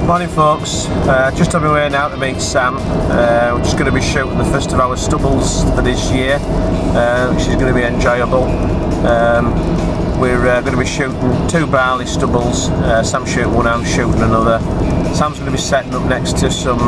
Morning folks, just on my way now to meet Sam. We're just going to be shooting the first of our stubbles for this year, which is going to be enjoyable. We're going to be shooting 2 barley stubbles. Sam's shooting one, I'm shooting another. Sam's going to be setting up next to some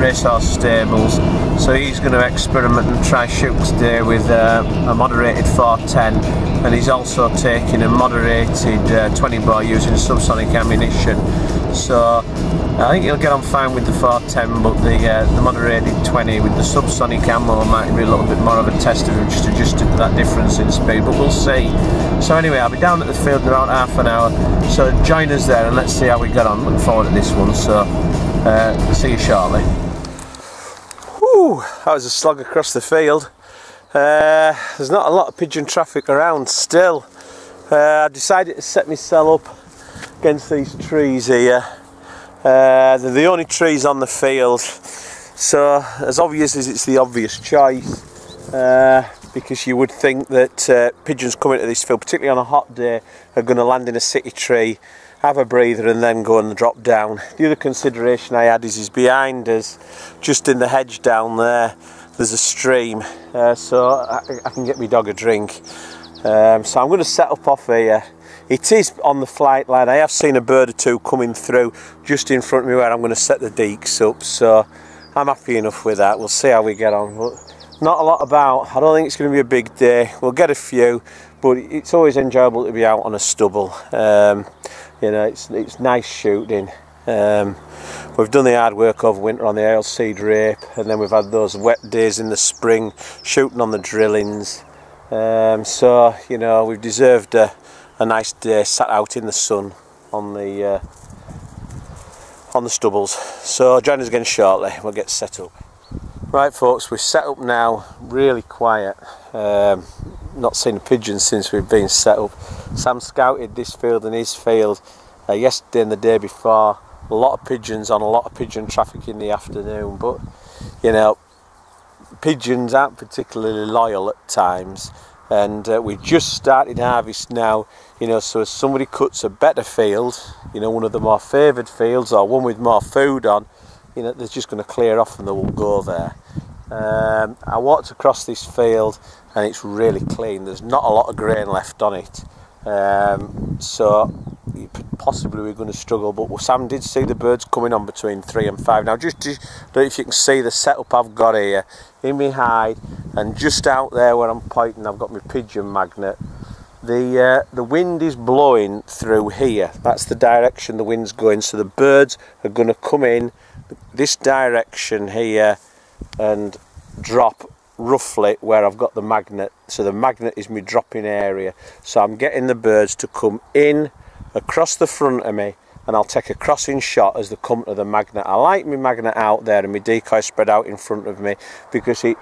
racehorse stables, so he's going to experiment and try shoot today with a moderated 410, and he's also taking a moderated 20 bore using subsonic ammunition. So I think he'll get on fine with the 410, but the moderated 20 with the subsonic ammo might be a little bit more of a test of him, just adjusting to that difference in speed, but we'll see. So anyway, I'll be down at the field in about half an hour, so join us there and let's see how we get on. Looking forward to this one, so see you shortly. Whew, that was a slog across the field. There's not a lot of pigeon traffic around still. I decided to set myself up against these trees here. They're the only trees on the field, so as obvious as it's the obvious choice, because you would think that pigeons coming to this field, particularly on a hot day, are going to land in a city tree, have a breather and then go and drop down. The other consideration I had is behind us, just in the hedge down there, there's a stream, so I can get my dog a drink. So I'm going to set up off here. It is on the flight line. I have seen a bird or two coming through just in front of me where I'm going to set the deeks up, so I'm happy enough with that. We'll see how we get on, but not a lot about. I don't think it's going to be a big day. We'll get a few, but it's always enjoyable to be out on a stubble. You know, it's nice shooting. We've done the hard work over winter on the oilseed rape, and then we've had those wet days in the spring shooting on the drillings. So you know, we've deserved a nice day sat out in the sun on the stubbles. So join us again shortly, we'll get set up. Right folks, we're set up now, really quiet. Not seen a pigeon since we've been set up. Sam scouted this field and his field yesterday and the day before. A lot of pigeons on, a lot of pigeon traffic in the afternoon, but you know, pigeons aren't particularly loyal at times, and we just started harvest now, you know, so as somebody cuts a better field, you know, one of the more favoured fields or one with more food on, you know, they're just going to clear off and they will go there. I walked across this field and it's really clean, there's not a lot of grain left on it, so possibly we're going to struggle, but Sam did see the birds coming on between 3 and 5. Now just don't know if you can see the setup I've got here in my hide, and just out there where I'm pointing I've got my pigeon magnet. The wind is blowing through here, that's the direction the wind's going, so the birds are going to come in this direction here and drop roughly where I've got the magnet. So the magnet is my dropping area, so I'm getting the birds to come in across the front of me, and I'll take a crossing shot as they come to the magnet. I like my magnet out there and my decoy spread out in front of me, because it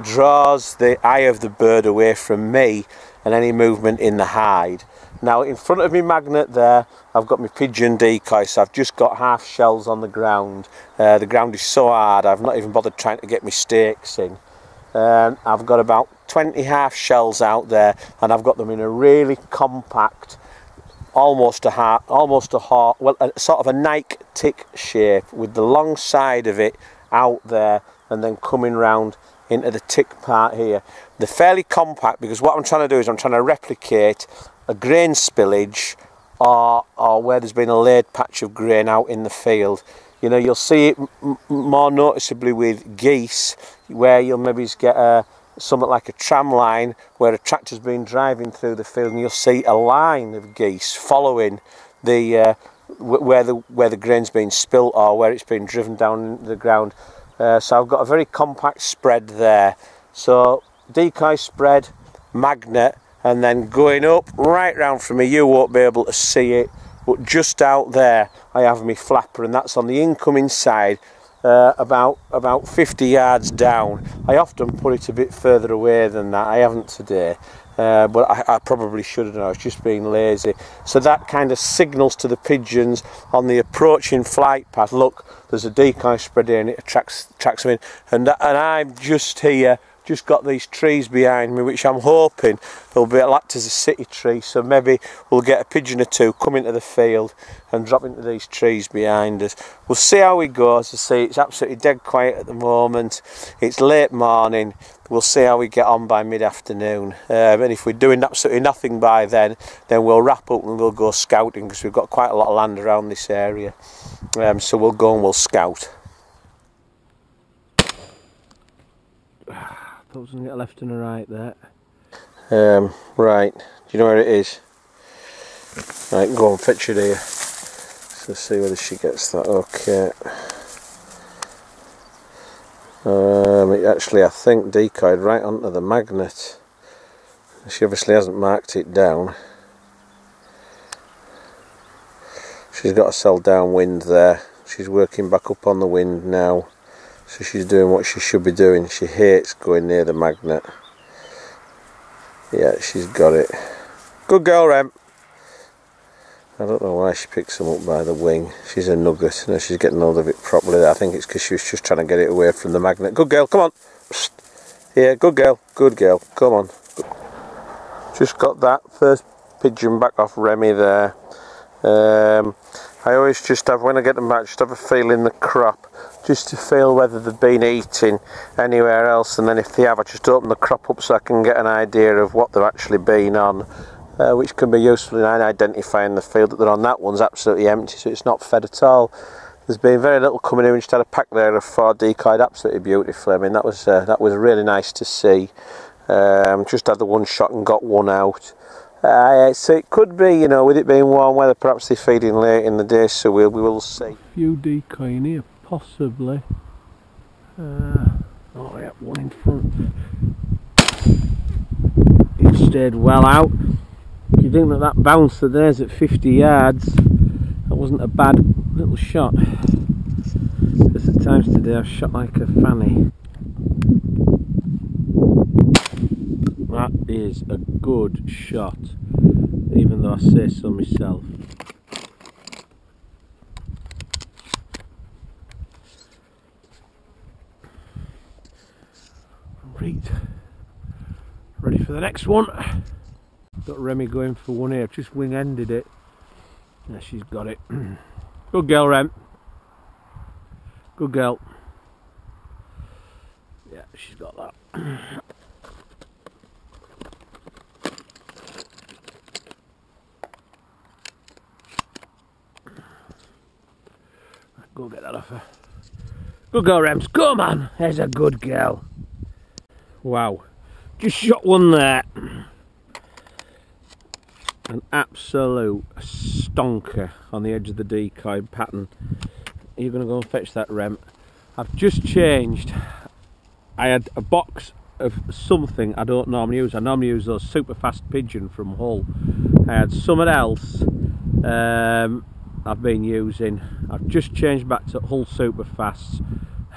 draws the eye of the bird away from me and any movement in the hide. Now in front of me magnet there I've got my pigeon decoy, so I've just got half shells on the ground. The ground is so hard I've not even bothered trying to get my stakes in. I've got about 20 half shells out there, and I've got them in a really compact, almost a sort of a Nike tick shape, with the long side of it out there and then coming round into the tick part here. They're fairly compact because what I'm trying to do is I'm trying to replicate a grain spillage or where there's been a laid patch of grain out in the field. You know, you'll see it more noticeably with geese, where you'll maybe get something like a tram line where a tractor's been driving through the field, and you'll see a line of geese following the where the grain's been spilt or where it's been driven down into the ground. So I've got a very compact spread there. So decoy spread, magnet, and then going up right round from me, you won't be able to see it, but just out there I have my flapper, and that's on the incoming side. About 50 yards down. I often put it a bit further away than that. I haven't today, but I probably should have. I was just being lazy. So that kind of signals to the pigeons on the approaching flight path, look, there's a decoy spread here and it attracts them in, and I'm just here just got these trees behind me, which I'm hoping will be act as a city tree, so maybe we'll get a pigeon or two come into the field and drop into these trees behind us. We'll see how we go. As I say, it's absolutely dead quiet at the moment. It's late morning. We'll see how we get on by mid-afternoon, and if we're doing absolutely nothing by then we'll wrap up and we'll go scouting, because we've got quite a lot of land around this area. So we'll go and we'll scout. Thought I was going to get a left and a right there. Right, do you know where it is? Right, go and fetch it here. So see whether she gets that. Okay. It actually, I think, decoyed right onto the magnet. She obviously hasn't marked it down. She's got herself downwind there. She's working back up on the wind now. So she's doing what she should be doing. She hates going near the magnet. Yeah, she's got it. Good girl, Rem. I don't know why she picks them up by the wing. She's a nugget. No, she's getting hold of it properly. I think it's because she was just trying to get it away from the magnet. Good girl, come on. Yeah, good girl. Good girl. Come on. Just got that first pigeon back off Remy there. I always just have, when I get them back, just have a feel in the crop, just to feel whether they've been eating anywhere else, and then if they have, I just open the crop up so I can get an idea of what they've actually been on, which can be useful in identifying the field that they're on. That one's absolutely empty, so it's not fed at all. There's been very little coming in. We just had a pack there of 4 decoyed absolutely beautifully. I mean, that was really nice to see. Just had the one shot and got one out. So it could be, you know, with it being warm weather, perhaps they're feeding late in the day, so we will see. A few decoying here, possibly. Oh yeah, one in front. It stayed well out. If you think that bouncer there's at 50 yards, that wasn't a bad little shot. Because at times today I've shot like a fanny. That is a good shot, even though I say so myself. Right, ready for the next one. Got Remy going for one here, just wing-ended it. Yeah, she's got it. Good girl, Rem. Good girl. Yeah, she's got that. Go get that off her. Good girl, Rems. Come on. There's a good girl. Wow. Just shot one there. An absolute stonker on the edge of the decoy pattern. Are you going to go and fetch that, Rem? I've just changed. I had a box of something I don't normally use. I normally use those super fast pigeon from Hull. I had something else I've been using. I've just changed back to Hull super fasts,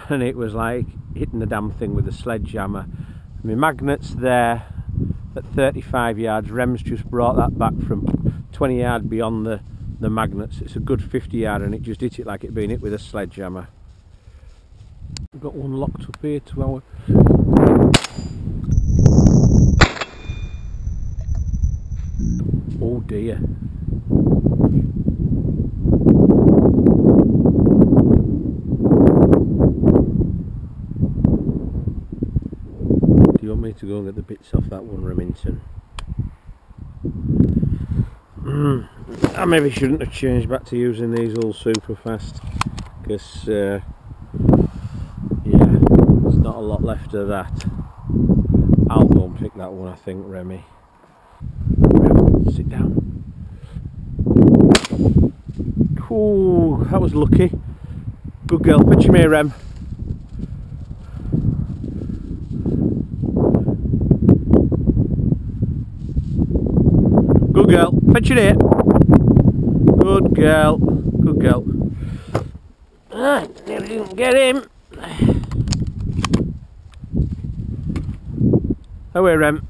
and it was like hitting the damn thing with a sledgehammer. My magnet's there at 35 yards. Rem's just brought that back from 20 yards beyond the magnets. It's a good 50 yard, and it just hit it like it'd been hit with a sledgehammer. We've got one locked up here to our... Oh dear. Do you want me to go and get the bits off that one, Remington? I maybe shouldn't have changed back to using these all super fast, because yeah, there's not a lot left of that. I'll go and pick that one, I think, Remy. Rem, sit down. Ooh, that was lucky. Good girl, pitch me, Rem. Good girl, pitch it here. Good girl, good girl. Ah, nearly didn't get him. Away, Rem.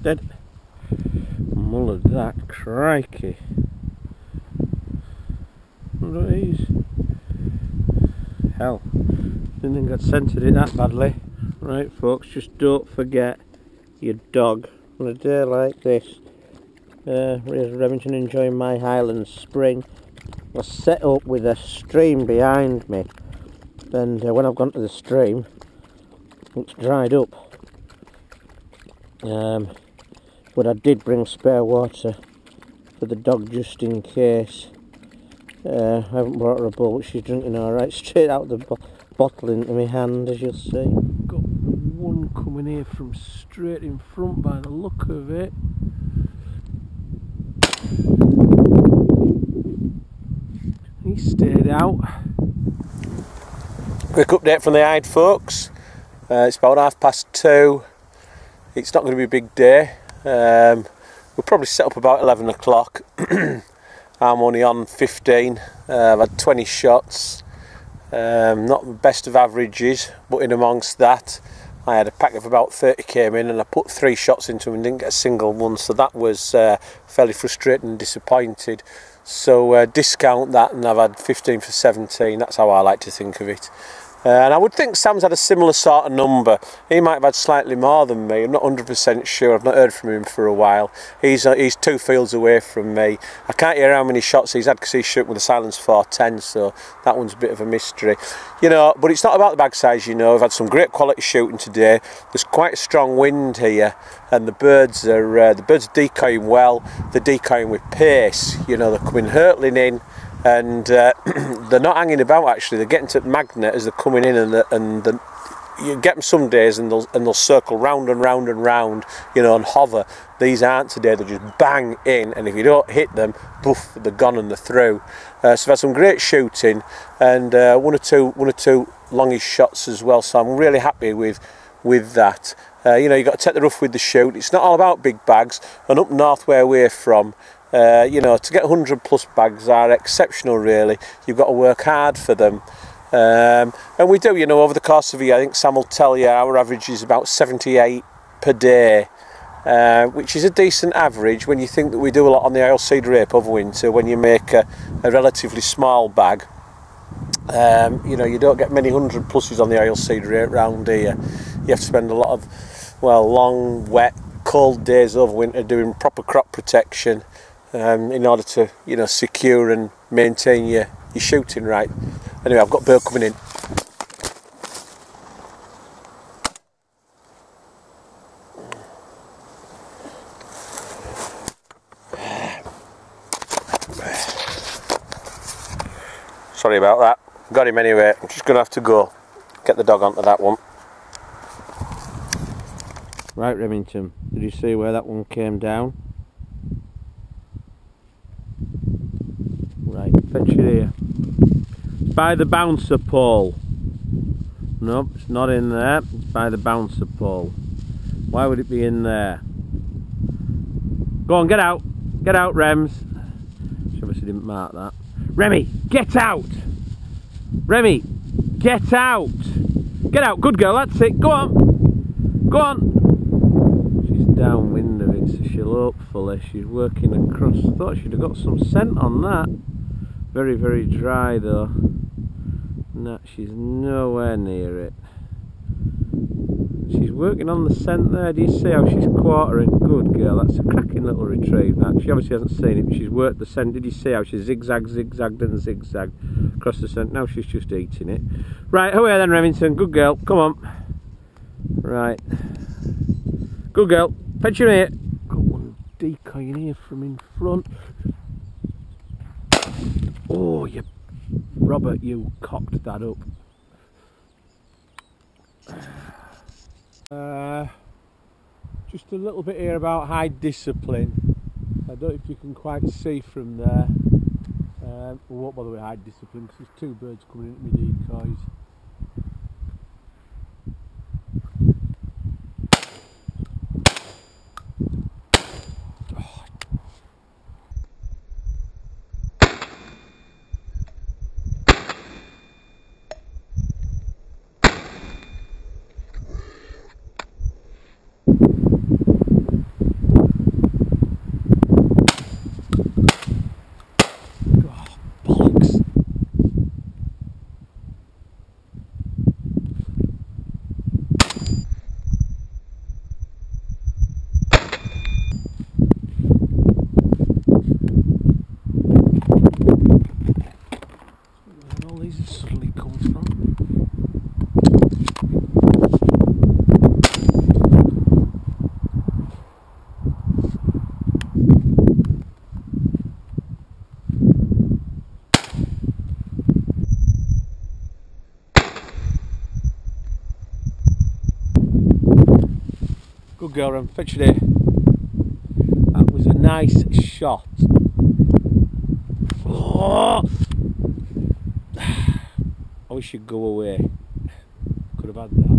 Dead. Mull of that, crikey. Look at these. Hell. Didn't think I'd scented it that badly. Right folks, just don't forget your dog on a day like this. Here's Remington enjoying my Highland spring. I set up with a stream behind me, and when I've gone to the stream it's dried up, but I did bring spare water for the dog just in case. I haven't brought her a bowl, but she's drinking alright, straight out of the bottle into my hand, as you'll see. Got one coming here from straight in front by the look of it. He stayed out. Quick update from the hide folks. It's about 2:30. It's not going to be a big day. We'll probably set up about 11 o'clock. I'm only on 15. I've had 20 shots. Not the best of averages, but in amongst that I had a pack of about 30 came in, and I put 3 shots into them and didn't get a single one, so that was fairly frustrating and disappointed. So discount that and I've had 15 for 17. That's how I like to think of it. And I would think Sam's had a similar sort of number. He might have had slightly more than me. I'm not 100% sure. I've not heard from him for a while. He's 2 fields away from me. I can't hear how many shots he's had because he's shooting with a silence 410, so that one's a bit of a mystery. You know, but it's not about the bag size, you know. We've had some great quality shooting today. There's quite a strong wind here, and the birds are decoying well. They're decoying with pace. You know, they're coming hurtling in. And they're not hanging about actually. They're getting to the magnet as they're coming in, and you get them some days and they'll circle round and round and round, you know, and hover. These aren't today. They'll just bang in, and if you don't hit them, poof, they're gone and they're through. So we've had some great shooting, and one or two longish shots as well. So I'm really happy with that. You know, you've got to take the rough with the shoot. It's not all about big bags, and up north where we're from, you know, to get 100 plus bags are exceptional really. You've got to work hard for them, and we do, you know, over the course of a year. I think Sam will tell you our average is about 78 per day, which is a decent average when you think that we do a lot on the oilseed rape over winter. When you make a relatively small bag, you know, you don't get many 100 pluses on the oilseed rape round here. You have to spend a lot of, well, long, wet, cold days over winter doing proper crop protection, in order to, you know, secure and maintain your shooting right. Anyway, I've got bird coming in. Sorry about that. Got him anyway. I'm just going to have to go get the dog onto that one. Right, Remington, did you see where that one came down? Right, fetch it here. It's by the bouncer pole. Nope, it's not in there. It's by the bouncer pole. Why would it be in there? Go on, get out. Get out, Rems. She obviously didn't mark that. Remy, get out! Remy, get out! Get out, good girl, that's it. Go on. Go on. She's downwind of it, so she'll hopefully, she's working across. Thought she'd have got some scent on that. Very, very dry though. No, she's nowhere near it. She's working on the scent there. Do you see how she's quartering? Good girl, that's a cracking little retrieve that. She obviously hasn't seen it, but she's worked the scent. Did you see how she zigzagged and zigzagged across the scent? Now she's just eating it. Right, away then, Remington. Good girl, come on. Right. Good girl, fetch him here. Got one decoying here from in front. Oh, you, Robert, you cocked that up. Just a little bit here about hide discipline. I don't know if you can quite see from there. I won't bother with hide discipline because there's 2 birds coming into my decoys. Good girl, Rem. Fetch it here. That was a nice shot. Oh! I wish you'd go away. Could have had that.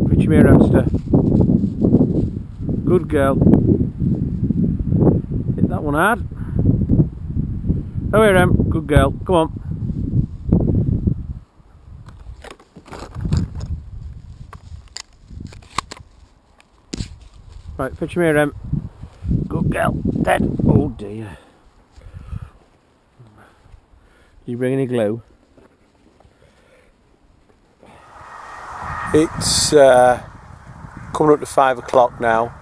Pitch me a hamster. Good girl. Hit that one hard. Oh, here, Em. Good girl. Come on. Right, pitch me here, Em. Good girl. Dead. Oh dear. You bring any glue? It's coming up to 5 o'clock now.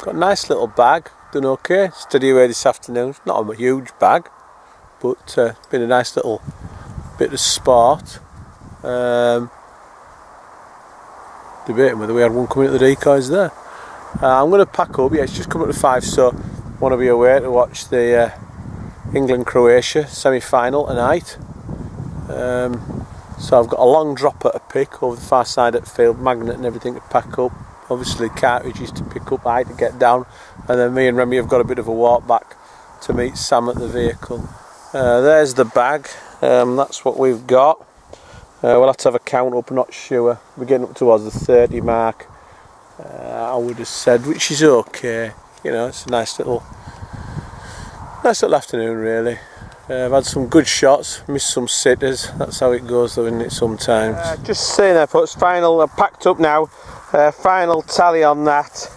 Got a nice little bag. Done okay. Steady away this afternoon. Not a huge bag, but been a nice little bit of sport. Debating whether we had one coming at the decoys there. I'm going to pack up. Yeah, it's just come up to 5, so I want to be away to watch the England-Croatia semi-final tonight. So I've got a long dropper to pick over the far side of the field, magnet and everything to pack up. Obviously cartridges to pick up, I to get down, and then me and Remy have got a bit of a walk back to meet Sam at the vehicle. There's the bag. That's what we've got. We'll have to have a count up, not sure. We're getting up towards the 30 mark. I would have said, which is okay. You know, it's a nice little afternoon really. I've had some good shots, missed some sitters. That's how it goes though, isn't it, sometimes. Just saying there folks, final, packed up now. Final tally on that.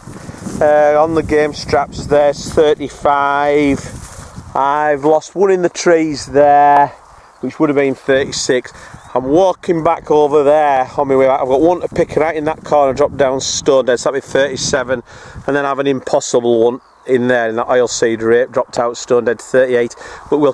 On the game straps there's 35. I've lost one in the trees there, which would have been 36. I'm walking back over there on my way back. I've got one to pick right in that corner, drop down stone dead, so that'll be 37, and then I have an impossible one in there in that oilseed rape, dropped out stone dead 38. But we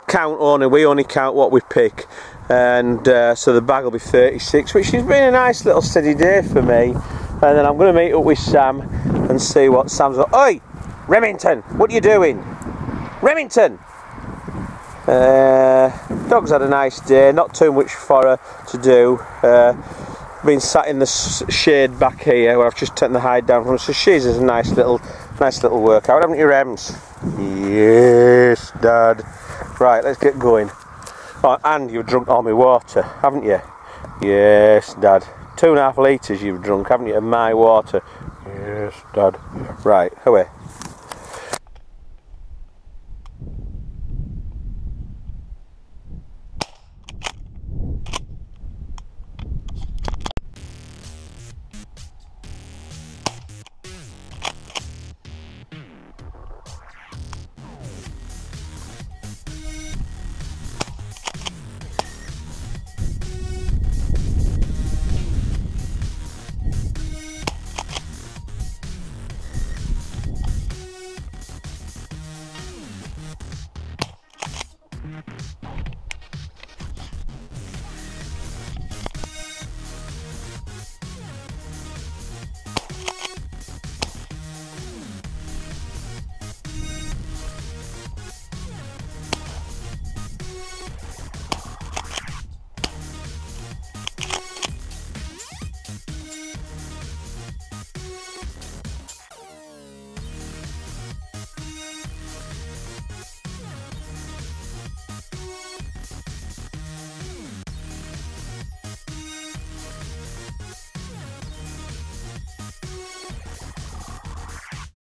only count what we pick, and so the bag will be 36, which has been a nice little steady day for me. And then I'm going to meet up with Sam and see what Sam's got. Oi, Remington, what are you doing? Remington! Dog's had a nice day, not too much for her to do. Been sat in the shade back here where I've just taken the hide down from her, so she's a nice little workout, haven't you, Rems? Yes, Dad. Right, let's get going. Oh, and you've drunk all my water, haven't you? Yes, Dad. 2.5 litres you've drunk, haven't you, of my water? Yes, Dad. Right, away.